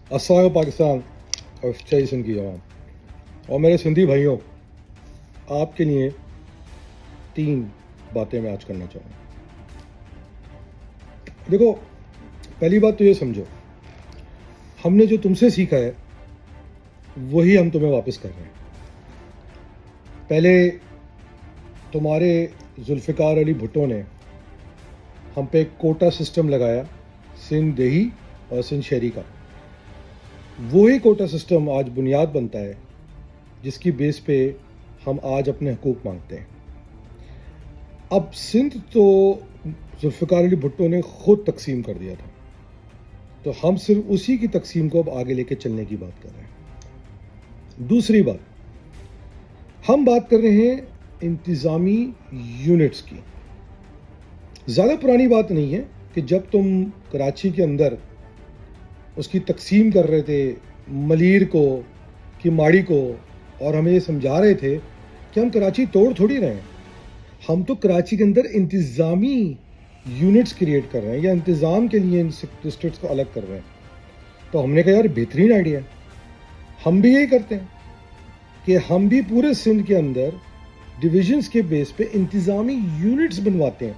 अस्सलाम पाकिस्तान और सच्चाई सिंध की जवान और मेरे सिंधी भाइयों, आपके लिए 3 बातें मैं आज करना चाहूँगा। देखो, पहली बात तो ये समझो, हमने जो तुमसे सीखा है वही हम तुम्हें वापस कर रहे हैं। पहले तुम्हारे जुल्फ़िकार अली भुट्टो ने हम पे एक कोटा सिस्टम लगाया, सिंध देही और सिंध शहरी का। वही कोटा सिस्टम आज बुनियाद बनता है जिसकी बेस पे हम आज अपने हकूक़ मांगते हैं। अब सिंध तो जुल्फ़िकार अली भुट्टो ने ख़ुद तकसीम कर दिया था, तो हम सिर्फ उसी की तकसीम को अब आगे लेके चलने की बात कर रहे हैं। दूसरी बात, हम बात कर रहे हैं इंतज़ामी यूनिट्स की। ज़्यादा पुरानी बात नहीं है कि जब तुम कराची के अंदर उसकी तकसीम कर रहे थे, मलीर को कि माड़ी को, और हमें ये समझा रहे थे कि हम कराची तोड़ थोड़ी रहे हैं, हम तो कराची के अंदर इंतज़ामी यूनिट्स क्रिएट कर रहे हैं या इंतज़ाम के लिए इन डिस्ट्रिक्ट्स को अलग कर रहे हैं। तो हमने कहा यार बेहतरीन आइडिया है, हम भी यही करते हैं कि हम भी पूरे सिंध के अंदर डिविजन्स के बेस पे इंतज़ामी यूनिट्स बनवाते हैं,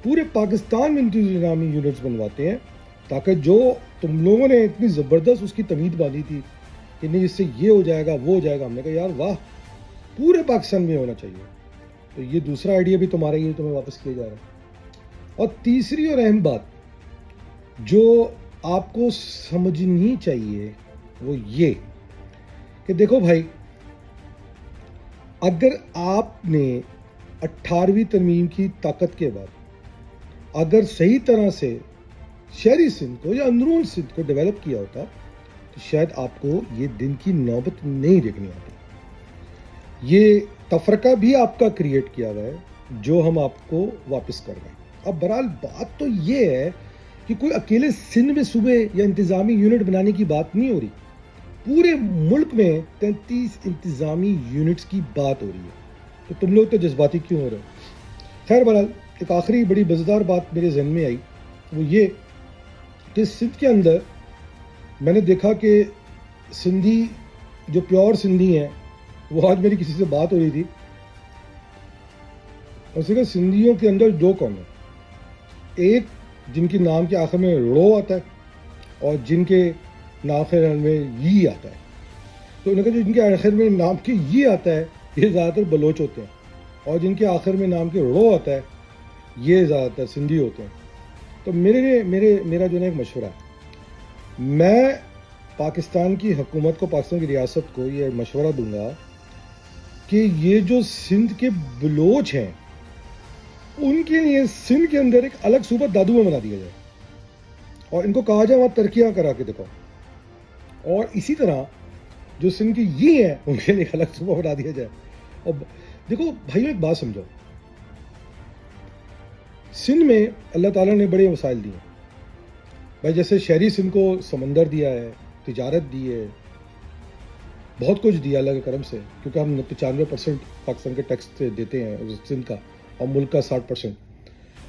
पूरे पाकिस्तान में इंतज़ामी यूनिट्स बनवाते हैं, ताकि जो तुम लोगों ने इतनी ज़बरदस्त उसकी तमीद बांधी थी कि नहीं इससे ये हो जाएगा वो हो जाएगा, हमने कहा यार वाह, पूरे पाकिस्तान में होना चाहिए। तो ये दूसरा आइडिया भी तुम्हारा ही तुम्हें वापस किया जा रहा है। और तीसरी और अहम बात जो आपको समझनी चाहिए वो ये कि देखो भाई, अगर आपने 18वीं तरमीम की ताकत के बाद अगर सही तरह से शहरी सिंध को या अंदरून सिंध को डेवलप किया होता तो शायद आपको ये दिन की नौबत नहीं देखनी आती। ये तफरका भी आपका क्रिएट किया हुआ है जो हम आपको वापस कर रहे हैं। अब बहरहाल बात तो ये है कि कोई अकेले सिंध में सूबे या इंतज़ामी यूनिट बनाने की बात नहीं हो रही, पूरे मुल्क में 33 इंतज़ामी यूनिट्स की बात हो रही है। तो तुम लोग तो जज्बाती क्यों हो रहे हो? खैर बहरहाल, एक आखिरी बड़ी मज़ेदार बात मेरे जहन में आई, वो ये कि सिंध के अंदर मैंने देखा कि सिंधी जो प्योर सिंधी हैं, वो आज मेरी किसी से बात हो रही थी, उसने कहा सिंधियों के अंदर 2 कौम है, एक जिनके नाम के आखिर में रो आता है और जिनके आखिर में ये आता है। तो उन्होंने कहा जो जिनके आखिर में नाम के ये आता है ये ज़्यादातर बलोच होते हैं, और जिनके आखिर में नाम के रो आता है ये ज़्यादातर सिंधी होते हैं। तो मेरा जो है एक मशवरा है, मैं पाकिस्तान की हुकूमत को, पाकिस्तान की रियासत को ये मशवरा दूंगा कि ये जो सिंध के बलोच हैं उनके लिए सिंध के अंदर एक अलग सूबा दादू में बना दिया जाए और इनको कहा जाए वहाँ तरक्कियाँ करा के देखो। और इसी तरह जो सिंध के ये हैं उनके लिए अलग सूबा बना दिया जाए। और देखो भाइयों, एक बात समझो, सिंध में अल्लाह ताला ने बड़े वसाइल दिए भाई। जैसे शहरी सिंध को समंदर दिया है, तिजारत दी है, बहुत कुछ दिया अल्लाह के करम से, क्योंकि हम 95% पाकिस्तान के टैक्स देते हैं सिंध का और मुल्क का 60%।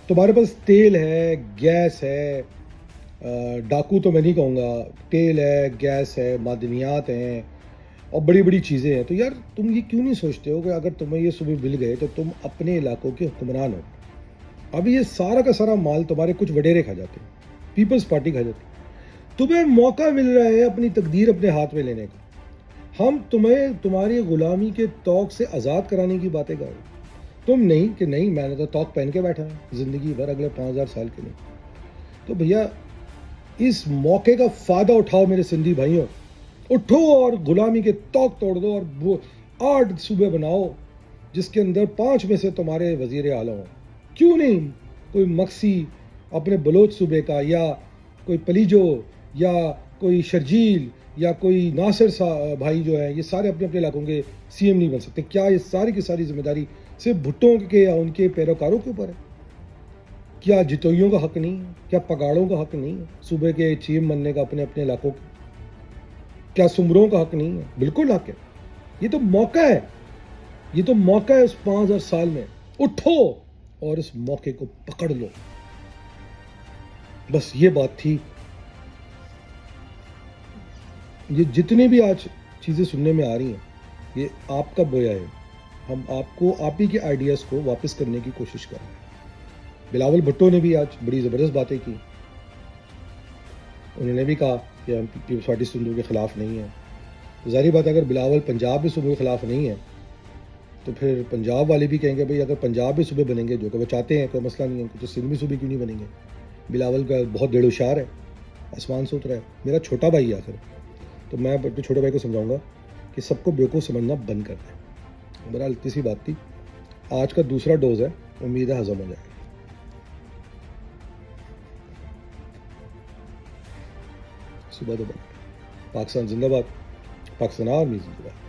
तुम्हारे पास तेल है, गैस है, डाकू तो मैं नहीं कहूँगा, तेल है, गैस है, मादनियात हैं और बड़ी बड़ी चीज़ें हैं। तो यार तुम ये क्यों नहीं सोचते हो कि अगर तुम्हें ये सुबह मिल गए तो तुम अपने इलाकों के हुक्मरान हो। अभी ये सारा का सारा माल तुम्हारे कुछ वडेरे खा जाते हैं, पीपल्स पार्टी खा जाती है। तुम्हें मौका मिल रहा है अपनी तकदीर अपने हाथ में लेने का। हम तुम्हें तुम्हारी गुलामी के तौक से आज़ाद कराने की बातें कर रहे हैं, तुम नहीं कि नहीं मैंने तो तौक पहन के बैठा है ज़िंदगी भर अगले 5000 साल के लिए। तो भैया इस मौके का फ़ायदा उठाओ मेरे सिंधी भाइयों, उठो और गुलामी के तौक तोड़ दो और वो 8 सूबे बनाओ जिसके अंदर 5 में से तुम्हारे वज़ीर आला हों। क्यों नहीं कोई मक्सी अपने बलोच सूबे का, या कोई पलीजो, या कोई शर्जील, या कोई नासिर भाई जो है, ये सारे अपने अपने इलाकों के सीएम नहीं बन सकते? क्या ये सारी की सारी जिम्मेदारी सिर्फ भुट्टो के या उनके पैरोकारों के ऊपर है? क्या जितोइयों का हक नहीं है? क्या पगाड़ों का हक नहीं है सूबे के चीफ बनने का अपने अपने इलाकों के? क्या सुमरों का हक नहीं है? बिल्कुल हक है। ये तो मौका है, ये तो मौका है उस 5000 साल में। उठो और इस मौके को पकड़ लो। बस ये बात थी। یہ جتنی بھی آج چیزیں سننے میں آ رہی ہیں یہ آپ کا بویا ہے. ہم آپ کو آپ ہی کے آئیڈیاز کو واپس کرنے کی کوشش کر رہے ہیں. بلاول بھٹو نے بھی آج بڑی زبردست باتیں کی. انہوں نے بھی کہا کہ ہم پیپلز پارٹی صندوق کے خلاف نہیں ہیں. ظاہری بات ہے اگر بلاول پنجاب میں صوبے کے خلاف نہیں ہے تو پھر پنجاب والے بھی کہیں گے بھائی اگر پنجاب میں صوبے بنیں گے جو کہ وہ چاہتے ہیں کوئی مسئلہ نہیں ہے تو سندھ میں صوبے کیوں نہیں بنیں گے. بلاول کا بہت دیر ہوشیار ہے, آسمان سے اترا ہے, میرا چھوٹا بھائی ہے آخر. تو میں اپنے چھوٹے بھائی کو سمجھاؤں گا کہ سب کو بیوقوف سمجھنا بند کر دیں. بہرحال اتنی سی بات تھی. آج کا دوسرا ڈوز ہے, امید ہے ہضم ہو جائے گا. صبح تو پاکستان زندہ باد, پاکستان آرمی زندہ باد.